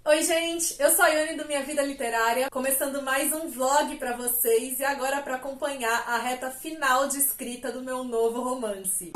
Oi gente, eu sou a Yoni do Minha Vida Literária, começando mais um vlog pra vocês e agora pra acompanhar a reta final de escrita do meu novo romance.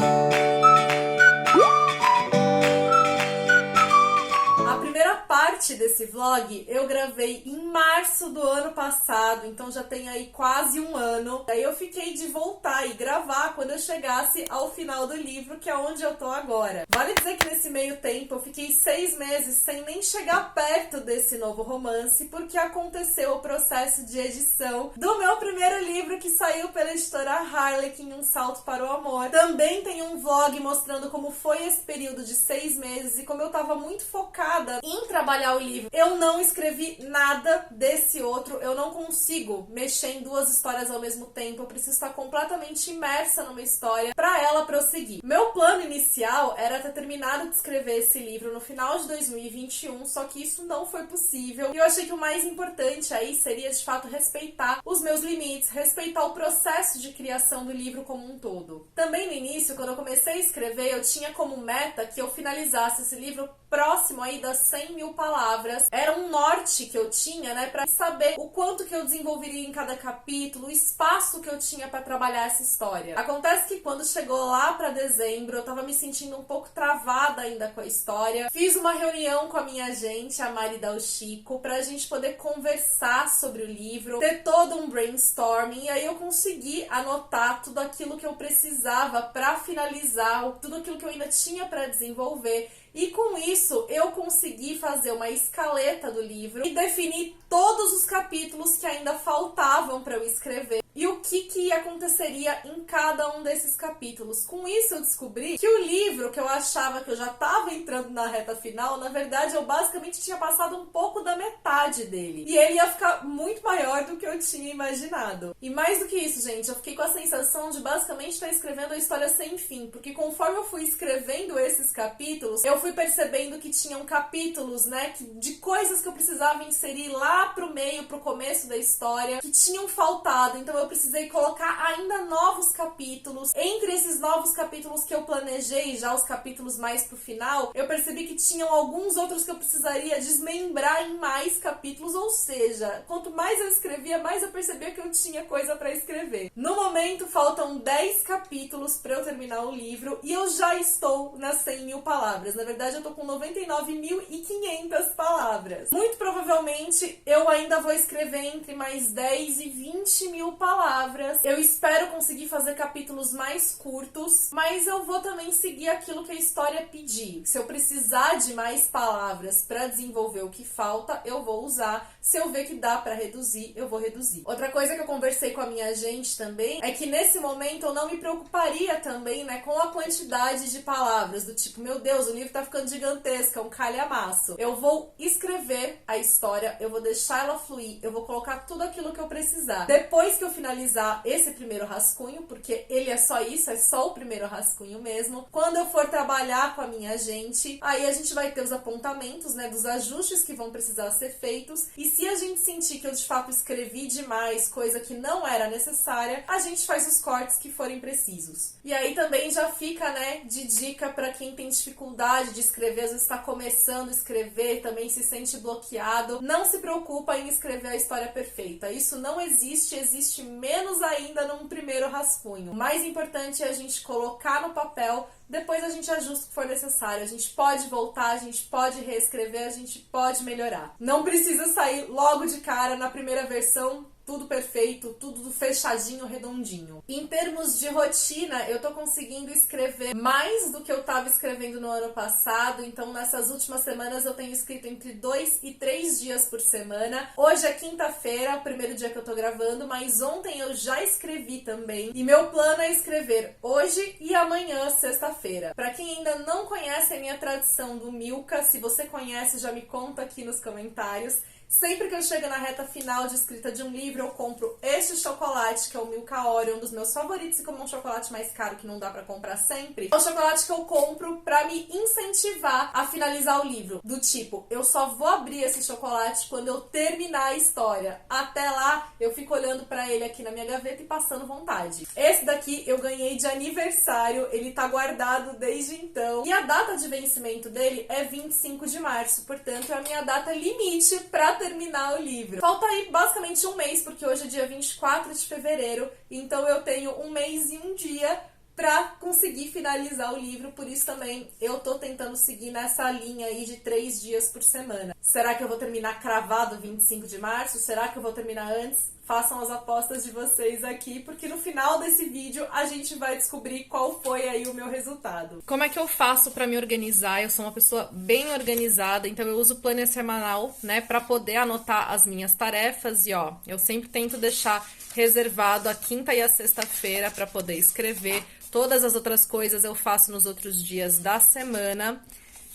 A primeira parte desse vlog eu gravei em março do ano passado, então já tem aí quase um ano. Daí eu fiquei de voltar e gravar quando eu chegasse ao final do livro, que é onde eu tô agora. Vale dizer que nesse meio tempo eu fiquei 6 meses sem nem chegar perto desse novo romance, porque aconteceu o processo de edição do meu primeiro livro que saiu pela editora Harlequin, Um Salto para o Amor. Também tem um vlog mostrando como foi esse período de 6 meses e como eu tava muito focada em trabalhar o livro. Eu não escrevi nada desse outro, eu não consigo mexer em duas histórias ao mesmo tempo, eu preciso estar completamente imersa numa história para ela prosseguir. Meu plano inicial era ter terminado de escrever esse livro no final de 2021, só que isso não foi possível e eu achei que o mais importante aí seria de fato respeitar os meus limites, respeitar o processo de criação do livro como um todo. Também no início, quando eu comecei a escrever, eu tinha como meta que eu finalizasse esse livro próximo aí das 100 mil palavras. Era um norte que eu tinha, né, pra saber o quanto que eu desenvolveria em cada capítulo, o espaço que eu tinha pra trabalhar essa história. Acontece que quando chegou lá pra dezembro, eu tava me sentindo um pouco travada ainda com a história. Fiz uma reunião com a minha agente, a Mari Dal Chico, pra gente poder conversar sobre o livro, ter todo um brainstorming, e aí eu consegui anotar tudo aquilo que eu precisava pra finalizar, tudo aquilo que eu ainda tinha pra desenvolver. E com isso, eu consegui fazer uma escaleta do livro e definir todos os capítulos que ainda faltavam para eu escrever e o que aconteceria em cada um desses capítulos. Com isso, eu descobri que o livro, que eu achava que eu já estava entrando na reta final, na verdade, eu basicamente tinha passado um pouco da metade dele. E ele ia ficar muito maior do que eu tinha imaginado. E mais do que isso, gente, eu fiquei com a sensação de basicamente estar escrevendo a história sem fim, porque conforme eu fui escrevendo esses capítulos, eu fui percebendo que tinham capítulos, né, de coisas que eu precisava inserir lá pro meio, pro começo da história, que tinham faltado, então eu precisei colocar ainda novos capítulos. Entre esses novos capítulos que eu planejei, já os capítulos mais pro final, eu percebi que tinham alguns outros que eu precisaria desmembrar em mais capítulos, ou seja, quanto mais eu escrevia, mais eu percebia que eu tinha coisa pra escrever. No momento, faltam 10 capítulos pra eu terminar o livro e eu já estou nas 100 mil palavras. Na verdade, eu tô com 99.500 palavras. Muito provavelmente, eu ainda vou escrever entre mais 10 e 20 mil palavras. Eu espero conseguir fazer capítulos mais curtos, mas eu vou também seguir aquilo que a história pedir. Se eu precisar de mais palavras para desenvolver o que falta, eu vou usar. Se eu ver que dá para reduzir, eu vou reduzir. Outra coisa que eu conversei com a minha agente também é que nesse momento eu não me preocuparia também, né, com a quantidade de palavras, do tipo, meu Deus, o livro tá ficando gigantesco, é um calhamaço. Eu vou escrever a história, eu vou deixar ela fluir, eu vou colocar tudo aquilo que eu precisar. Depois que eu finalizar esse primeiro rascunho, porque ele é só isso, é só o primeiro rascunho mesmo, quando eu for trabalhar com a minha agente, aí a gente vai ter os apontamentos, né, dos ajustes que vão precisar ser feitos, e se a gente sentir que eu de fato escrevi demais, coisa que não era necessária, a gente faz os cortes que forem precisos. E aí também já fica, né, de dica para quem tem dificuldade de escrever, às vezes está começando a escrever, também se sente bloqueado. Não se preocupa em escrever a história perfeita. Isso não existe, existe menos ainda num primeiro rascunho. O mais importante é a gente colocar no papel, depois a gente ajusta o que for necessário. A gente pode voltar, a gente pode reescrever, a gente pode melhorar. Não precisa sair logo de cara na primeira versão tudo perfeito, tudo fechadinho, redondinho. Em termos de rotina, eu tô conseguindo escrever mais do que eu tava escrevendo no ano passado, então nessas últimas semanas eu tenho escrito entre 2 e 3 dias por semana. Hoje é quinta-feira, o primeiro dia que eu tô gravando, mas ontem eu já escrevi também, e meu plano é escrever hoje e amanhã, sexta-feira. Pra quem ainda não conhece a minha tradição do Milka, se você conhece, já me conta aqui nos comentários. Sempre que eu chego na reta final de escrita de um livro, eu compro este chocolate, que é o Milka Oreo, um dos meus favoritos, e como é um chocolate mais caro que não dá pra comprar sempre, é um chocolate que eu compro pra me incentivar a finalizar o livro. Do tipo, eu só vou abrir esse chocolate quando eu terminar a história. Até lá, eu fico olhando pra ele aqui na minha gaveta e passando vontade. Esse daqui eu ganhei de aniversário, ele tá guardado desde então. E a data de vencimento dele é 25 de março, portanto é a minha data limite pra terminar o livro. Falta aí basicamente um mês, porque hoje é dia 24 de fevereiro, então eu tenho um mês e um dia pra conseguir finalizar o livro, por isso também eu tô tentando seguir nessa linha aí de 3 dias por semana. Será que eu vou terminar cravado 25 de março? Será que eu vou terminar antes? Façam as apostas de vocês aqui, porque no final desse vídeo a gente vai descobrir qual foi aí o meu resultado. Como é que eu faço pra me organizar? Eu sou uma pessoa bem organizada, então eu uso o planner semanal, né, pra poder anotar as minhas tarefas e ó, eu sempre tento deixar reservado a quinta e a sexta-feira pra poder escrever. Todas as outras coisas eu faço nos outros dias da semana.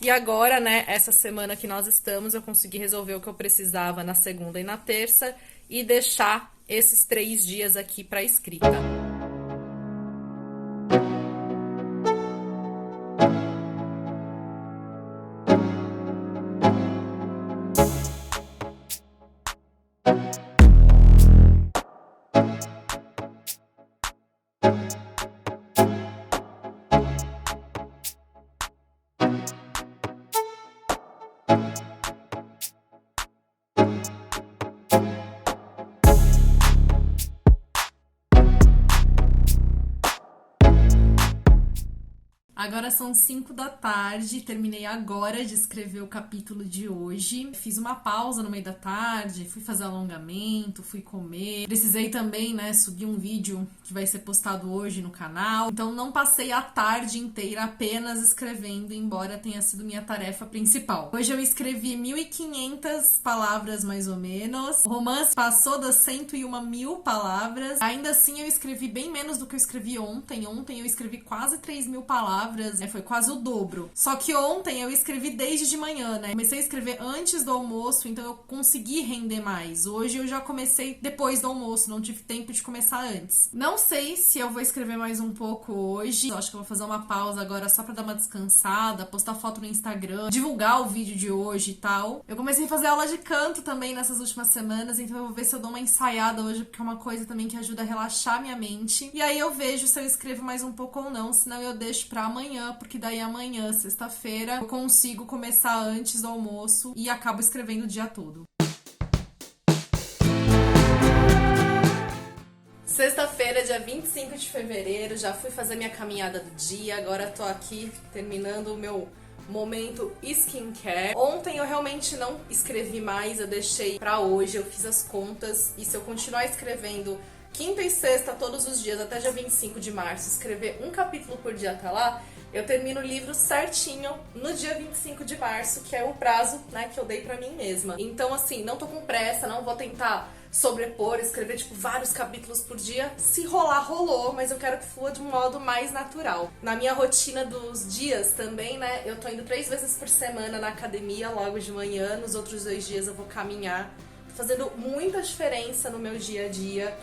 E agora, né, essa semana que nós estamos, eu consegui resolver o que eu precisava na segunda e na terça e deixar esses 3 dias aqui para escrita. Agora são 5 da tarde, terminei agora de escrever o capítulo de hoje. Fiz uma pausa no meio da tarde, fui fazer alongamento, fui comer. Precisei também, né, subir um vídeo que vai ser postado hoje no canal. Então não passei a tarde inteira apenas escrevendo, embora tenha sido minha tarefa principal. Hoje eu escrevi 1.500 palavras mais ou menos. O romance passou das 101.000 palavras. Ainda assim eu escrevi bem menos do que eu escrevi ontem. Ontem eu escrevi quase 3.000 palavras. Foi quase o dobro. Só que ontem eu escrevi desde de manhã, né? Comecei a escrever antes do almoço, então eu consegui render mais. Hoje eu já comecei depois do almoço, não tive tempo de começar antes. Não sei se eu vou escrever mais um pouco hoje. Eu acho que eu vou fazer uma pausa agora só pra dar uma descansada, postar foto no Instagram, divulgar o vídeo de hoje e tal. Eu comecei a fazer aula de canto também nessas últimas semanas, então eu vou ver se eu dou uma ensaiada hoje, porque é uma coisa também que ajuda a relaxar minha mente. E aí eu vejo se eu escrevo mais um pouco ou não, senão eu deixo pra amanhã, porque daí amanhã, sexta-feira, eu consigo começar antes do almoço e acabo escrevendo o dia todo. Sexta-feira, dia 25 de fevereiro, já fui fazer minha caminhada do dia, agora tô aqui terminando o meu momento skincare. Ontem eu realmente não escrevi mais, eu deixei pra hoje, eu fiz as contas e se eu continuar escrevendo quinta e sexta todos os dias até dia 25 de março, escrever um capítulo por dia até lá, eu termino o livro certinho no dia 25 de março, que é o prazo, né, que eu dei pra mim mesma. Então, assim, não tô com pressa, não vou tentar sobrepor, escrever, tipo, vários capítulos por dia. Se rolar, rolou, mas eu quero que flua de um modo mais natural. Na minha rotina dos dias também, né, eu tô indo 3 vezes por semana na academia, logo de manhã. Nos outros 2 dias eu vou caminhar. Tô fazendo muita diferença no meu dia a dia.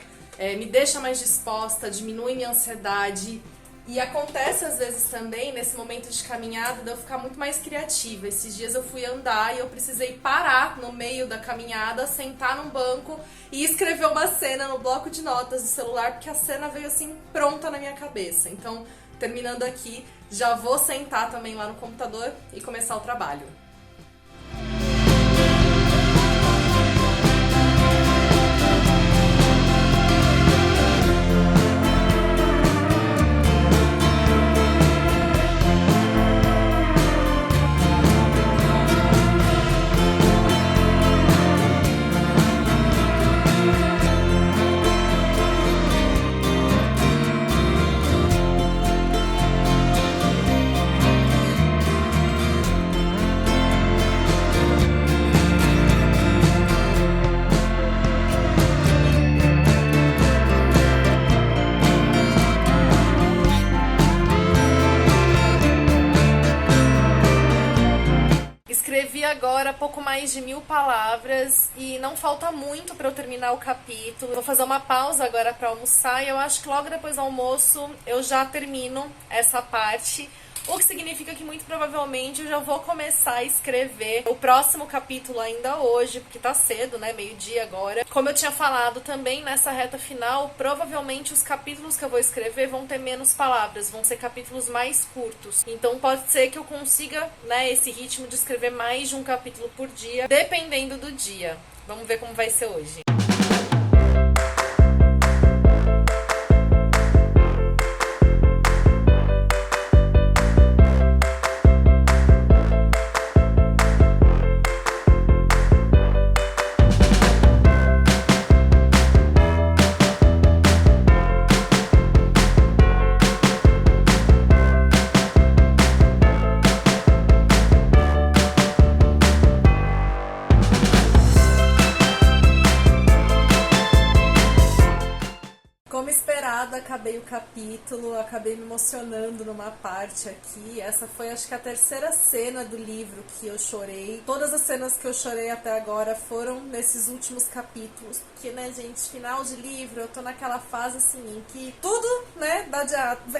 Me deixa mais disposta, diminui minha ansiedade. E acontece às vezes também, nesse momento de caminhada, de eu ficar muito mais criativa. Esses dias eu fui andar e eu precisei parar no meio da caminhada, sentar num banco e escrever uma cena no bloco de notas do celular, porque a cena veio assim pronta na minha cabeça. Então, terminando aqui, já vou sentar também lá no computador e começar o trabalho. agora pouco mais de 1000 palavras e não falta muito pra eu terminar o capítulo. Vou fazer uma pausa agora pra almoçar e eu acho que logo depois do almoço eu já termino essa parte. O que significa que muito provavelmente eu já vou começar a escrever o próximo capítulo ainda hoje, porque tá cedo, né? Meio-dia agora. Como eu tinha falado também nessa reta final, provavelmente os capítulos que eu vou escrever vão ter menos palavras, vão ser capítulos mais curtos. Então pode ser que eu consiga, né, esse ritmo de escrever mais de um capítulo por dia, dependendo do dia. Vamos ver como vai ser hoje. Acabei o capítulo, acabei me emocionando numa parte aqui. Essa foi, acho que, a terceira cena do livro que eu chorei. Todas as cenas que eu chorei até agora foram nesses últimos capítulos, porque, né, gente, final de livro, eu tô naquela fase, assim, em que tudo, né,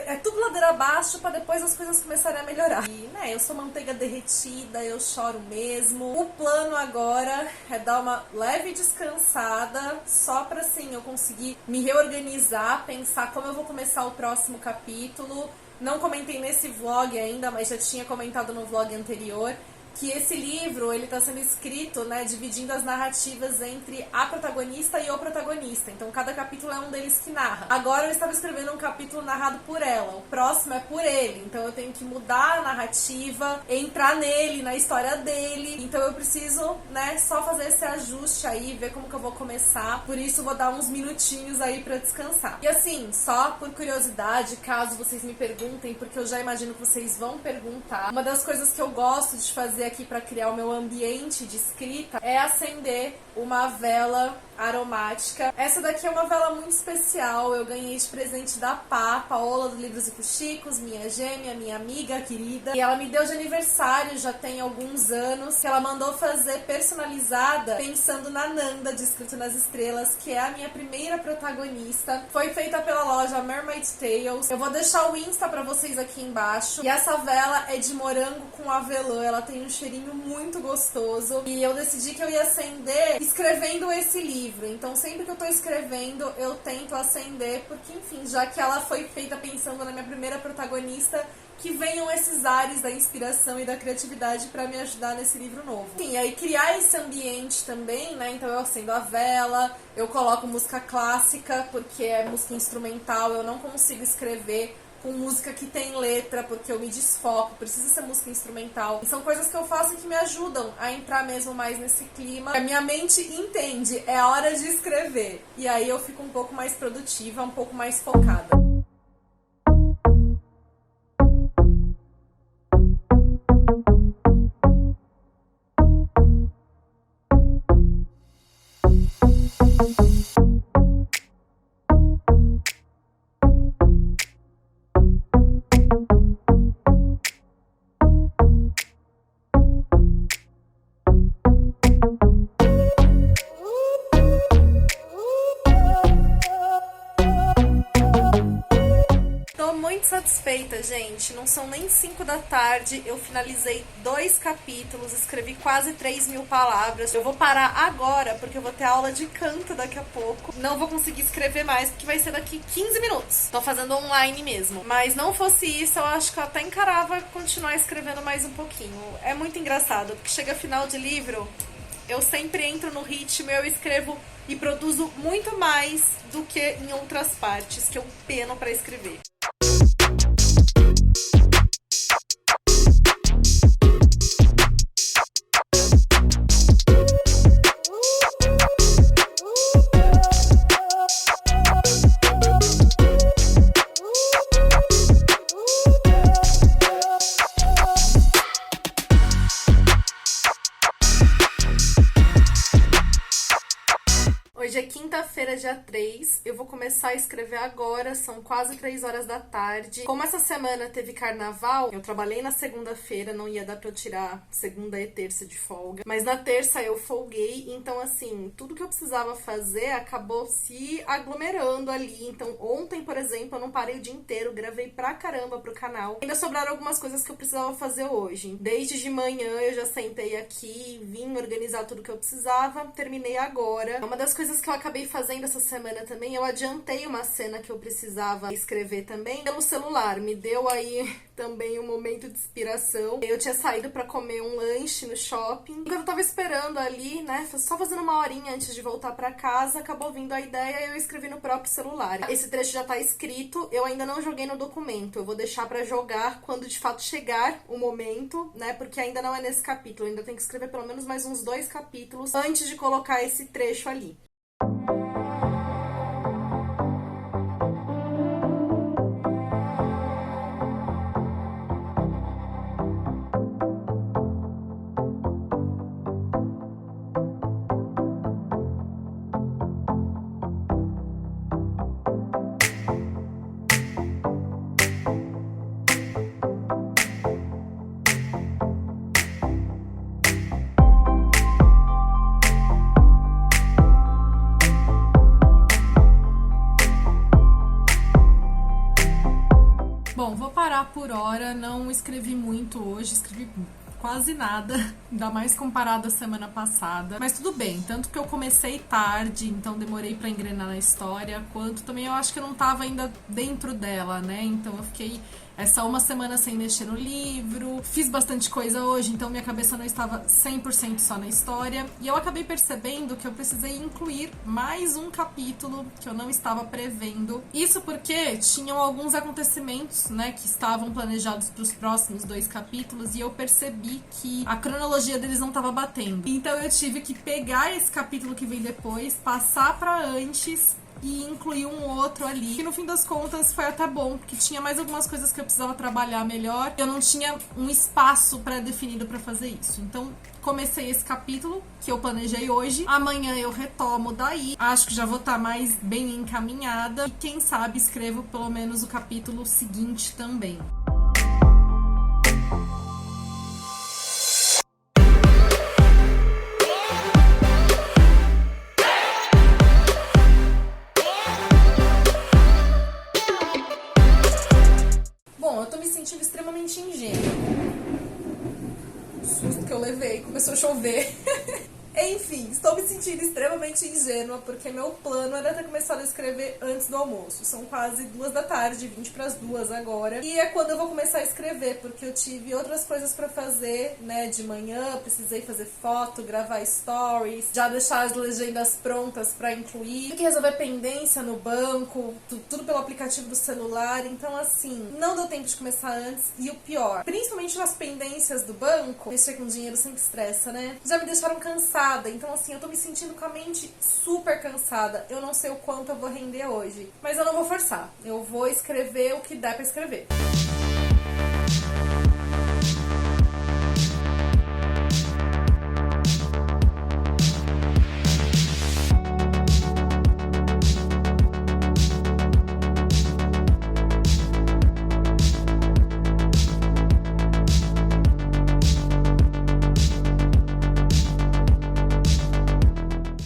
é tudo ladeira abaixo pra depois as coisas começarem a melhorar. E, né, eu sou manteiga derretida, eu choro mesmo. O plano agora é dar uma leve descansada, só pra, assim, eu conseguir me reorganizar, pensar como eu vou começar o próximo capítulo. Não comentei nesse vlog ainda, mas já tinha comentado no vlog anterior, que esse livro, ele tá sendo escrito, né, dividindo as narrativas entre a protagonista e o protagonista. Então, cada capítulo é um deles que narra. Agora, eu estava escrevendo um capítulo narrado por ela. O próximo é por ele. Então, eu tenho que mudar a narrativa, entrar nele, na história dele. Então, eu preciso, né, só fazer esse ajuste aí, ver como que eu vou começar. Por isso, vou dar uns minutinhos aí pra descansar. E assim, só por curiosidade, caso vocês me perguntem, porque eu já imagino que vocês vão perguntar, uma das coisas que eu gosto de fazer aqui para criar o meu ambiente de escrita é acender uma vela aromática. Essa daqui é uma vela muito especial, eu ganhei de presente da Paola do Livros e Fuxicos, minha gêmea, minha amiga querida, e ela me deu de aniversário já tem alguns anos, que ela mandou fazer personalizada pensando na Nanda de Escrito nas Estrelas, que é a minha primeira protagonista. Foi feita pela loja Mermaid Tales. Eu vou deixar o Insta pra vocês aqui embaixo. E essa vela é de morango com avelã, ela tem um cheirinho muito gostoso, e eu decidi que eu ia acender escrevendo esse livro. Então sempre que eu tô escrevendo eu tento acender, porque enfim, já que ela foi feita pensando na minha primeira protagonista, que venham esses ares da inspiração e da criatividade pra me ajudar nesse livro novo. Sim, aí criar esse ambiente também, né? Então eu acendo a vela, eu coloco música clássica, porque é música instrumental, eu não consigo escrever com música que tem letra, porque eu me desfoco, precisa ser música instrumental. E são coisas que eu faço que me ajudam a entrar mesmo mais nesse clima. A minha mente entende, é a hora de escrever. E aí eu fico um pouco mais produtiva, um pouco mais focada. Satisfeita, gente, não são nem 5 da tarde, eu finalizei 2 capítulos, escrevi quase 3.000 palavras. Eu vou parar agora porque eu vou ter aula de canto daqui a pouco, não vou conseguir escrever mais porque vai ser daqui 15 minutos, tô fazendo online mesmo, mas não fosse isso eu acho que eu até encarava continuar escrevendo mais um pouquinho. É muito engraçado, porque chega final de livro, eu sempre entro no ritmo, eu escrevo e produzo muito mais do que em outras partes que eu peno pra escrever. Oi, Hoje é quinta-feira, dia 3. Eu vou começar a escrever agora, são quase 3 horas da tarde. Como essa semana teve carnaval, eu trabalhei na segunda-feira, não ia dar pra eu tirar segunda e terça de folga. Mas na terça eu folguei, então assim, tudo que eu precisava fazer acabou se aglomerando ali. Então ontem, por exemplo, eu não parei o dia inteiro, gravei pra caramba pro canal. Ainda sobraram algumas coisas que eu precisava fazer hoje. Desde de manhã eu já sentei aqui, vim organizar tudo que eu precisava, terminei agora. Uma das coisas que eu acabei fazendo essa semana também, eu adiantei uma cena que eu precisava escrever também pelo celular. Me deu aí também um momento de inspiração. Eu tinha saído pra comer um lanche no shopping. Enquanto eu tava esperando ali, né, só fazendo uma horinha antes de voltar pra casa, acabou vindo a ideia e eu escrevi no próprio celular. Esse trecho já tá escrito, eu ainda não joguei no documento. Eu vou deixar pra jogar quando de fato chegar o momento, né, porque ainda não é nesse capítulo. Eu ainda tenho que escrever pelo menos mais uns 2 capítulos antes de colocar esse trecho ali. Bom, vou parar por hora, não escrevi muito hoje, escrevi quase nada, ainda mais comparado à semana passada. Mas tudo bem, tanto que eu comecei tarde, então demorei pra engrenar na história, quanto também eu acho que eu não tava ainda dentro dela, né? Então eu fiquei essa uma semana sem mexer no livro, fiz bastante coisa hoje, então minha cabeça não estava 100% só na história. E eu acabei percebendo que eu precisei incluir mais um capítulo que eu não estava prevendo. Isso porque tinham alguns acontecimentos, né, que estavam planejados para os próximos 2 capítulos e eu percebi que a cronologia deles não estava batendo. Então eu tive que pegar esse capítulo que vem depois, passar para antes e incluir um outro ali, que no fim das contas foi até bom, porque tinha mais algumas coisas que eu precisava trabalhar melhor. Eu não tinha um espaço pré-definido para fazer isso. Então, comecei esse capítulo que eu planejei hoje. Amanhã eu retomo daí. Acho que já vou estar mais bem encaminhada. E quem sabe escrevo pelo menos o capítulo seguinte também. Eu tô me sentindo extremamente ingênua. O susto que eu levei, começou a chover. Enfim, estou me sentindo extremamente ingênua, porque meu plano era ter começado a escrever antes do almoço. São quase 2 da tarde, 20 para as 2 agora. E é quando eu vou começar a escrever, porque eu tive outras coisas pra fazer, né, de manhã. Precisei fazer foto, gravar stories, já deixar as legendas prontas pra incluir. Tive que resolver pendência no banco, tudo pelo aplicativo do celular. Então, assim, não deu tempo de começar antes. E o pior, principalmente nas pendências do banco, mexer com dinheiro sempre estressa, né? Já me deixaram cansada. Então, assim, eu tô me sentindo com a mente super cansada. Eu não sei o quanto eu vou render hoje. Mas eu não vou forçar. Eu vou escrever o que der pra escrever.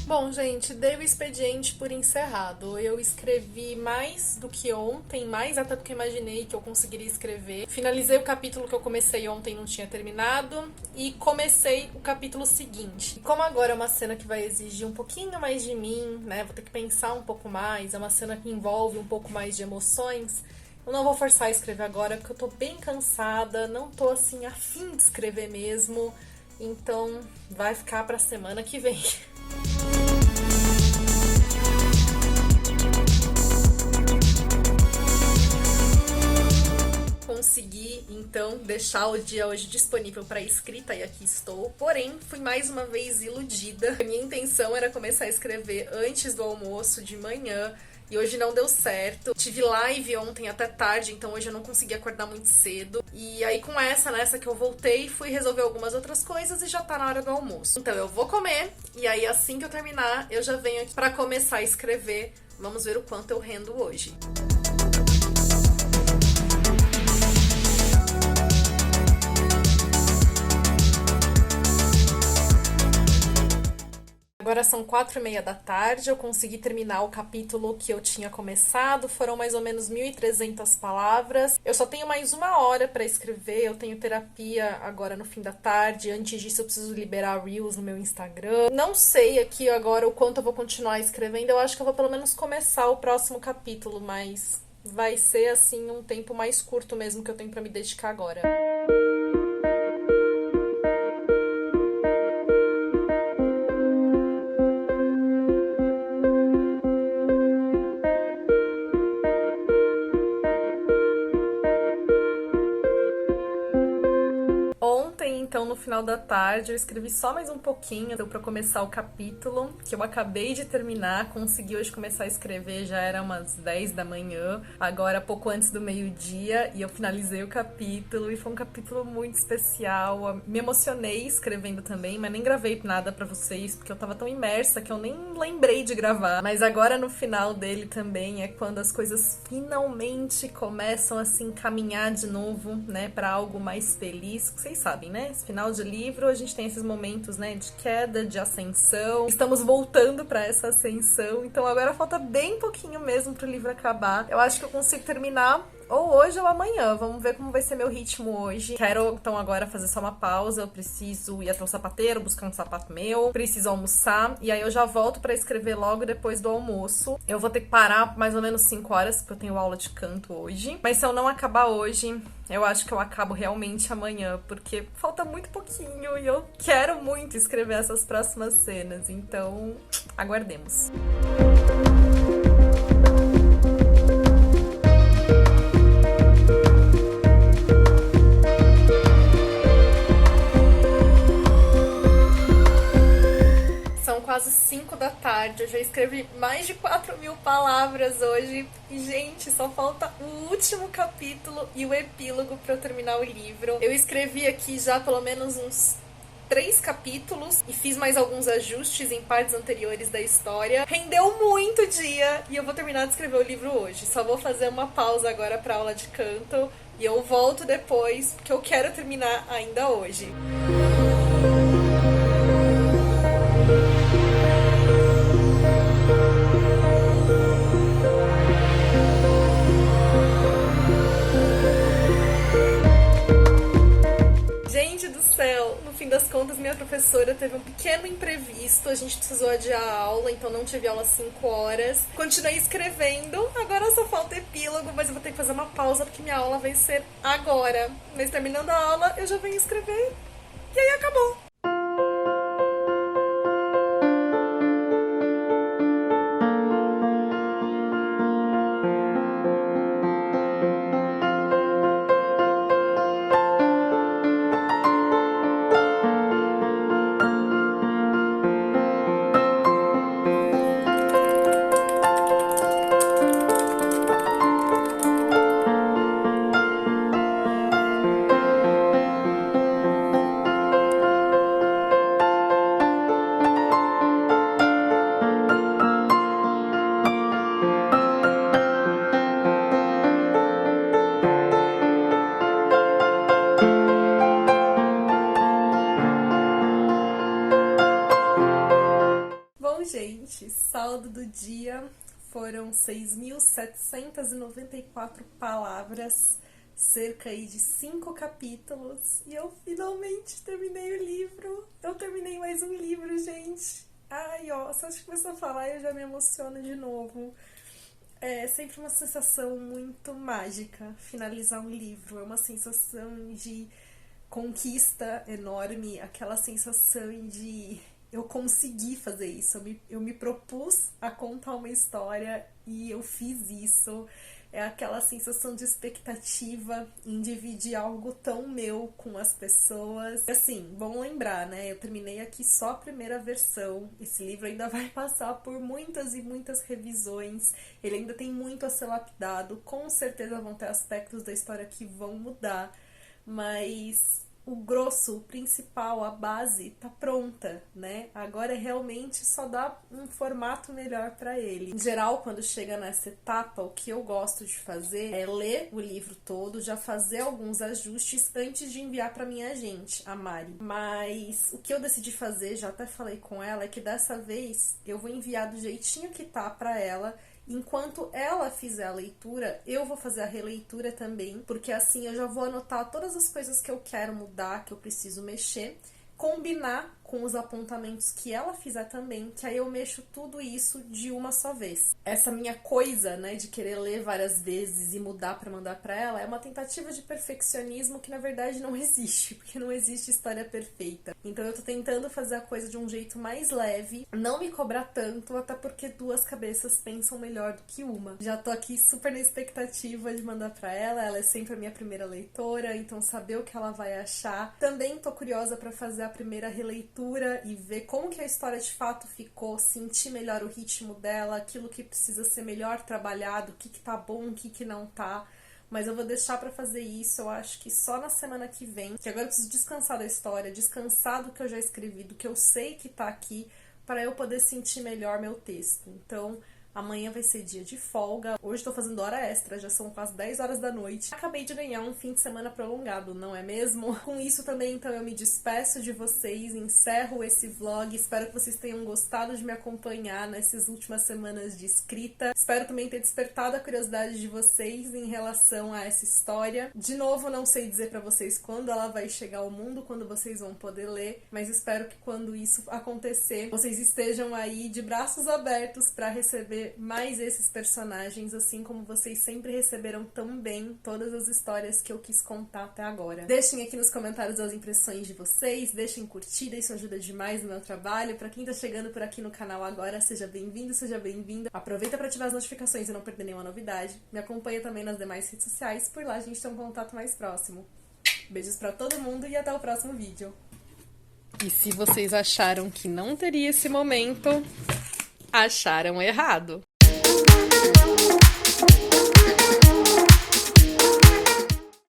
Bom, gente, dei o expediente por encerrado. Eu escrevi mais do que ontem, mais até do que imaginei que eu conseguiria escrever. Finalizei o capítulo que eu comecei ontem e não tinha terminado. E comecei o capítulo seguinte. E como agora é uma cena que vai exigir um pouquinho mais de mim, né? Vou ter que pensar um pouco mais. É uma cena que envolve um pouco mais de emoções. Eu não vou forçar a escrever agora, porque eu tô bem cansada. Não tô, assim, afim de escrever mesmo. Então, vai ficar pra semana que vem. Consegui, então, deixar o dia hoje disponível para escrita e aqui estou. Porém, fui mais uma vez iludida. A minha intenção era começar a escrever antes do almoço, de manhã. e hoje não deu certo. Tive live ontem até tarde, então hoje eu não consegui acordar muito cedo. E aí nessa que eu voltei, fui resolver algumas outras coisas e já tá na hora do almoço. Então eu vou comer, e aí assim que eu terminar, eu já venho aqui pra começar a escrever. Vamos ver o quanto eu rendo hoje. Agora são 4h30 da tarde, eu consegui terminar o capítulo que eu tinha começado, foram mais ou menos 1.300 palavras. Eu só tenho mais 1 hora para escrever, eu tenho terapia agora no fim da tarde, antes disso eu preciso liberar Reels no meu Instagram. Não sei aqui agora o quanto eu vou continuar escrevendo, eu acho que eu vou pelo menos começar o próximo capítulo, mas vai ser assim um tempo mais curto mesmo que eu tenho para me dedicar agora. Ontem, então, no final da tarde, eu escrevi só mais um pouquinho, deu pra começar o capítulo, que eu acabei de terminar, consegui hoje começar a escrever, já era umas 10 da manhã, agora pouco antes do meio-dia, e eu finalizei o capítulo, e foi um capítulo muito especial, me emocionei escrevendo também, mas nem gravei nada pra vocês, porque eu tava tão imersa que eu nem lembrei de gravar, mas agora no final dele também é quando as coisas finalmente começam a se encaminhar de novo, né, pra algo mais feliz. Vocês sabem, né? Esse final de livro, a gente tem esses momentos, né, de queda, de ascensão. Estamos voltando pra essa ascensão, então agora falta bem pouquinho mesmo pro livro acabar. Eu acho que eu consigo terminar ou hoje ou amanhã, vamos ver como vai ser meu ritmo hoje. Quero, então, agora fazer só uma pausa, eu preciso ir até o sapateiro, buscar um sapato meu, preciso almoçar, e aí eu já volto pra escrever logo depois do almoço. Eu vou ter que parar mais ou menos 5 horas, porque eu tenho aula de canto hoje. Mas se eu não acabar hoje, eu acho que eu acabo realmente amanhã, porque falta muito pouquinho e eu quero muito escrever essas próximas cenas, então aguardemos. Quase 5 da tarde, eu já escrevi mais de 4.000 palavras hoje e, gente, só falta o último capítulo e o epílogo para eu terminar o livro. Eu escrevi aqui já pelo menos uns 3 capítulos e fiz mais alguns ajustes em partes anteriores da história. Rendeu muito o dia e eu vou terminar de escrever o livro hoje. Só vou fazer uma pausa agora para aula de canto e eu volto depois, porque eu quero terminar ainda hoje. Gente do céu, no fim das contas minha professora teve um pequeno imprevisto, a gente precisou adiar a aula, então não tive aula às 5 horas. Continuei escrevendo, agora só falta epílogo, mas eu vou ter que fazer uma pausa porque minha aula vai ser agora. Mas terminando a aula, eu já venho escrever e aí acabou. Gente, saldo do dia foram 6.794 palavras, cerca aí de 5 capítulos, e eu finalmente terminei o livro. Eu terminei mais um livro, gente. Ai, ó, só de começar a falar eu já me emociono de novo. É sempre uma sensação muito mágica finalizar um livro, é uma sensação de conquista enorme, aquela sensação de eu consegui fazer isso, eu me propus a contar uma história e eu fiz isso. é aquela sensação de expectativa em dividir algo tão meu com as pessoas. Assim, bom lembrar, né? Eu terminei aqui só a primeira versão. Esse livro ainda vai passar por muitas e muitas revisões. Ele ainda tem muito a ser lapidado. Com certeza vão ter aspectos da história que vão mudar. Mas o grosso, o principal, a base tá pronta, né? Agora é realmente só dar um formato melhor para ele. Em geral, quando chega nessa etapa, o que eu gosto de fazer é ler o livro todo, já fazer alguns ajustes antes de enviar para minha agente, a Mari. Mas o que eu decidi fazer, já até falei com ela, é que dessa vez eu vou enviar do jeitinho que tá para ela. Enquanto ela fizer a leitura, eu vou fazer a releitura também, porque assim eu já vou anotar todas as coisas que eu quero mudar, que eu preciso mexer, combinar com os apontamentos que ela fizer também, que aí eu mexo tudo isso de uma só vez. Essa minha coisa, né, de querer ler várias vezes e mudar pra mandar pra ela, é uma tentativa de perfeccionismo que na verdade não existe, porque não existe história perfeita. Então eu tô tentando fazer a coisa de um jeito mais leve, não me cobrar tanto, até porque duas cabeças pensam melhor do que uma. Já tô aqui super na expectativa de mandar pra ela é sempre a minha primeira leitora, então saber o que ela vai achar. Também tô curiosa pra fazer a primeira releitura e ver como que a história de fato ficou, sentir melhor o ritmo dela, aquilo que precisa ser melhor trabalhado, o que tá bom, o que não tá. Mas eu vou deixar pra fazer isso, eu acho que só na semana que vem, que agora eu preciso descansar da história, descansar do que eu já escrevi, do que eu sei que tá aqui, para eu poder sentir melhor meu texto. Então, amanhã vai ser dia de folga. Hoje tô fazendo hora extra, já são quase 10 horas da noite. Acabei de ganhar um fim de semana prolongado, não é mesmo? Com isso também, então, eu me despeço de vocês, encerro esse vlog. Espero que vocês tenham gostado de me acompanhar nessas últimas semanas de escrita. Espero também ter despertado a curiosidade de vocês em relação a essa história. De novo, não sei dizer pra vocês quando ela vai chegar ao mundo, quando vocês vão poder ler, mas espero que quando isso acontecer, vocês estejam aí de braços abertos pra receber mais esses personagens, assim como vocês sempre receberam tão bem todas as histórias que eu quis contar até agora. Deixem aqui nos comentários as impressões de vocês, deixem curtida, isso ajuda demais no meu trabalho. Pra quem tá chegando por aqui no canal agora, seja bem-vindo, seja bem-vinda. Aproveita pra ativar as notificações e não perder nenhuma novidade. Me acompanha também nas demais redes sociais, por lá a gente tem um contato mais próximo. Beijos pra todo mundo e até o próximo vídeo. E se vocês acharam que não teria esse momento, acharam errado.